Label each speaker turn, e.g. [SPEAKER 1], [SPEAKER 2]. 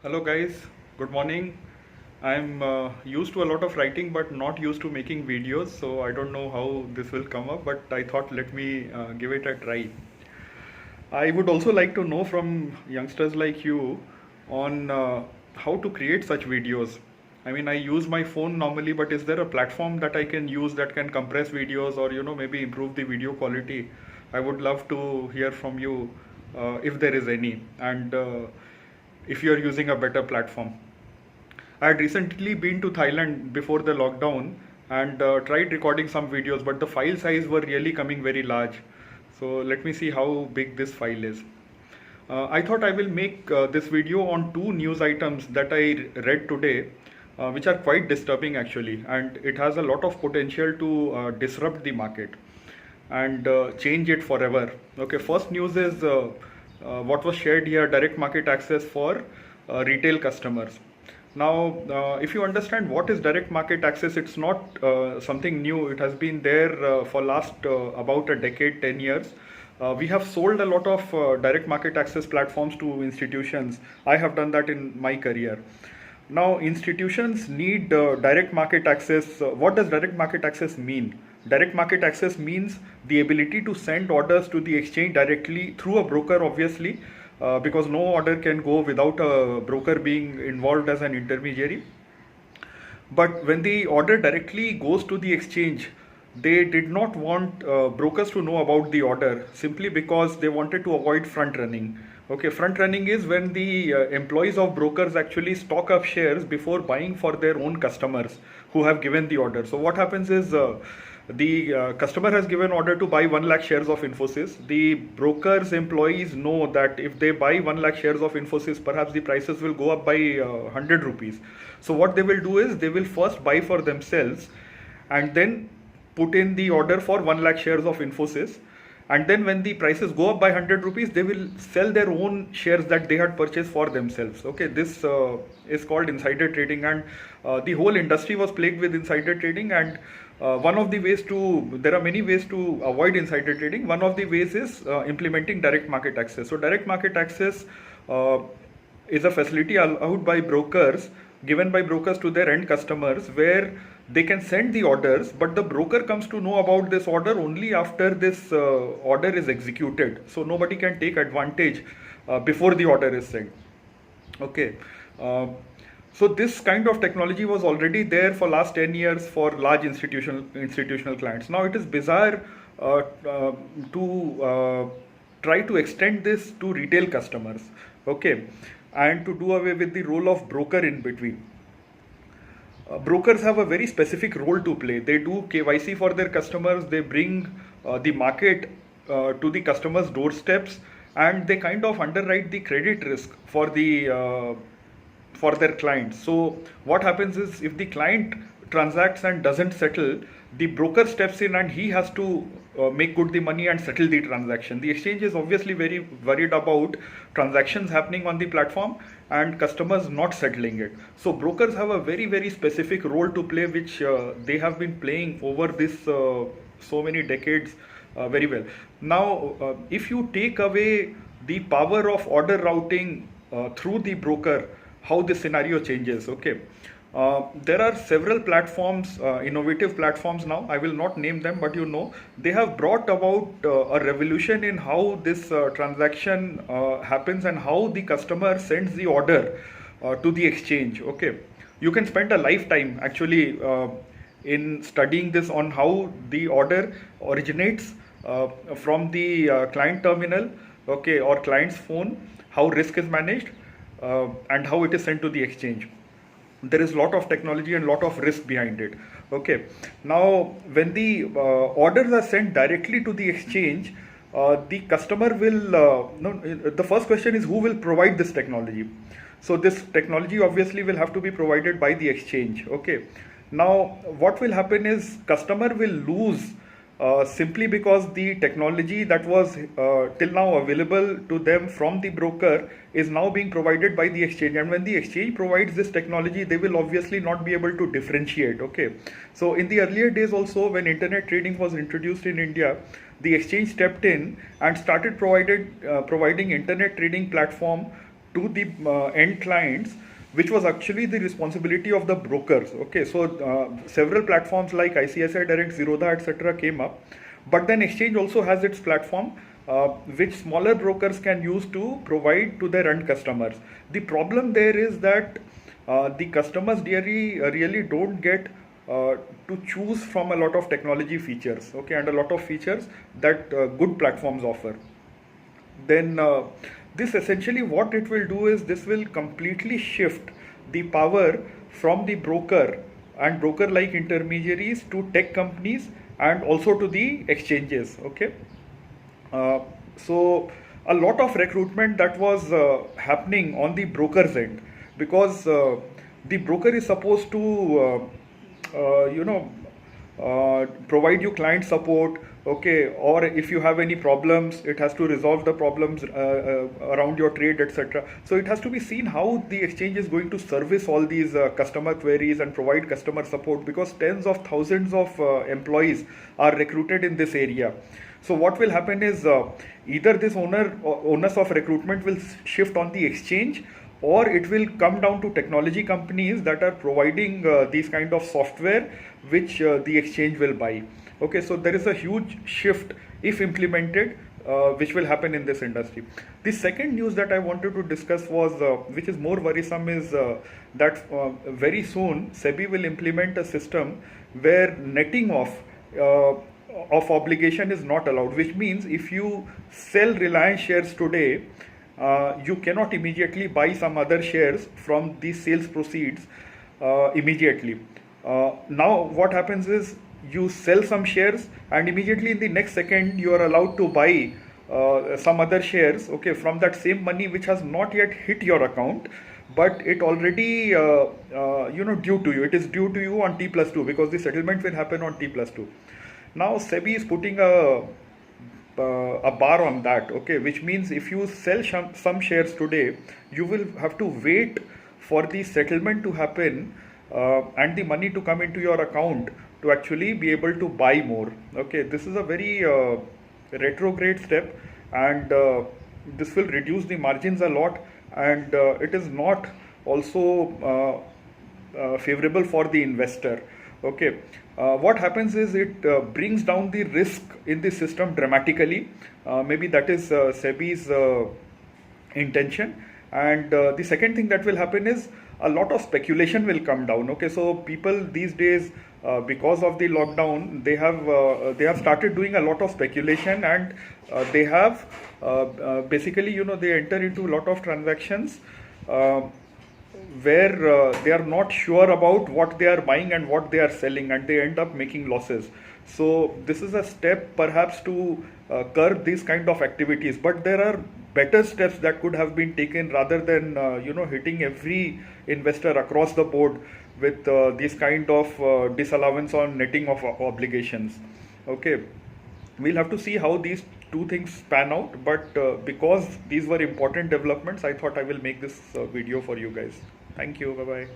[SPEAKER 1] Hello guys, good morning. I'm used to a lot of writing but not used to making videos, so I don't know how this will come up, but I thought let me give it a try. I would also like to know from youngsters like you on how to create such videos. I mean, I use my phone normally, but is there a platform that I can use that can compress videos or maybe improve the video quality? I would love to hear from you if there is any, and if you are using a better platform. I had recently been to Thailand before the lockdown and tried recording some videos, but the file size were really coming very large. So let me see how big this file is. I thought I will make this video on two news items that I read today, which are quite disturbing actually, and it has a lot of potential to disrupt the market and change it forever. Okay, first news is what was shared here: direct market access for retail customers. Now, if you understand what is direct market access, it's not something new. It has been there for last about a decade, 10 years. We have sold a lot of direct market access platforms to institutions. I have done that in my career. Now, institutions need direct market access. What does direct market access mean? Direct market access means the ability to send orders to the exchange directly through a broker, obviously, because no order can go without a broker being involved as an intermediary. But when the order directly goes to the exchange, they did not want brokers to know about the order simply because they wanted to avoid front running. Okay, front running is when the employees of brokers actually stock up shares before buying for their own customers who have given the order. So what happens is the customer has given order to buy 1 lakh shares of Infosys. The broker's employees know that if they buy 1 lakh shares of Infosys, perhaps the prices will go up by 100 rupees. So what they will do is they will first buy for themselves and then put in the order for 1 lakh shares of Infosys, and then when the prices go up by 100 rupees, they will sell their own shares that they had purchased for themselves. Okay, this is called insider trading, and the whole industry was plagued with insider trading. And one of the ways to there are many ways to avoid insider trading. One of the ways is implementing direct market access. So direct market access uh, is a facility allowed by brokers, given by brokers to their end customers, where they can send the orders, but the broker comes to know about this order only after this order is executed. So nobody can take advantage before the order is sent. Okay. Uh, so this kind of technology was already there for last 10 years for large institutional clients. Now it is bizarre to try to extend this to retail customers. Okay, and to do away with the role of broker in between. Brokers have a very specific role to play. They do KYC for their customers, they bring the market to the customers' doorsteps, and they kind of underwrite the credit risk for their clients. So what happens is if the client transacts and doesn't settle, the broker steps in and he has to make good the money and settle the transaction. The exchange is obviously very worried about transactions happening on the platform and customers not settling it. So brokers have a very specific role to play, which they have been playing over this so many decades very well. Now, if you take away the power of order routing through the broker, how this scenario changes. Okay, there are several platforms, innovative platforms now. I will not name them, but they have brought about a revolution in how this transaction happens and how the customer sends the order to the exchange. Okay, you can spend a lifetime actually in studying this on how the order originates from the client terminal, okay, or client's phone, how risk is managed, and how it is sent to the exchange. There is a lot of technology and lot of risk behind it. Okay, now when the orders are sent directly to the exchange, the customer will no, the first question is who will provide this technology. So this technology obviously will have to be provided by the exchange. Okay, now what will happen is customer will lose simply because the technology that was till now available to them from the broker is now being provided by the exchange, and when the exchange provides this technology, they will obviously not be able to differentiate. Okay, so in the earlier days also, when internet trading was introduced in India, the exchange stepped in and started providing internet trading platform to the end clients, which was actually the responsibility of the brokers. Okay, so several platforms like ICICI Direct, Zerodha, etc. came up, but then exchange also has its platform, which smaller brokers can use to provide to their end customers. The problem there is that the customers really don't get to choose from a lot of technology features, okay, and a lot of features that good platforms offer. Then this essentially what it will do is this will completely shift the power from the broker and broker like intermediaries to tech companies and also to the exchanges. Okay, so a lot of recruitment that was happening on the broker's end, because the broker is supposed to provide you client support, okay, or if you have any problems, it has to resolve the problems around your trade, etc. So it has to be seen how the exchange is going to service all these customer queries and provide customer support, because tens of thousands of employees are recruited in this area. So what will happen is either this onus of recruitment will shift on the exchange, or it will come down to technology companies that are providing these kind of software which the exchange will buy. Okay, so there is a huge shift if implemented, which will happen in this industry. The second news that I wanted to discuss was, which is more worrisome, is that very soon SEBI will implement a system where netting off of obligation is not allowed, which means if you sell Reliance shares today, you cannot immediately buy some other shares from these sales proceeds immediately. Now what happens is you sell some shares and immediately in the next second you are allowed to buy some other shares, okay, from that same money which has not yet hit your account, but it already due to you. It is due to you on T+2, because the settlement will happen on T+2. Now SEBI is putting a bar on that, okay, which means if you sell some shares today, you will have to wait for the settlement to happen and the money to come into your account to actually be able to buy more. Okay, this is a very retrograde step, and this will reduce the margins a lot, and it is not also favorable for the investor. Okay, what happens is it brings down the risk in the system dramatically. Maybe that is SEBI's intention. And the second thing that will happen is a lot of speculation will come down. Okay, so people these days, because of the lockdown, they have started doing a lot of speculation, and they have basically, they enter into a lot of transactions where they are not sure about what they are buying and what they are selling, and they end up making losses. So this is a step perhaps to curb these kind of activities, but there are better steps that could have been taken rather than hitting every investor across the board with this kind of disallowance on netting of obligations. Okay, we'll have to see how these two things pan out, but because these were important developments, I thought I will make this video for you guys. Thank you. Bye bye.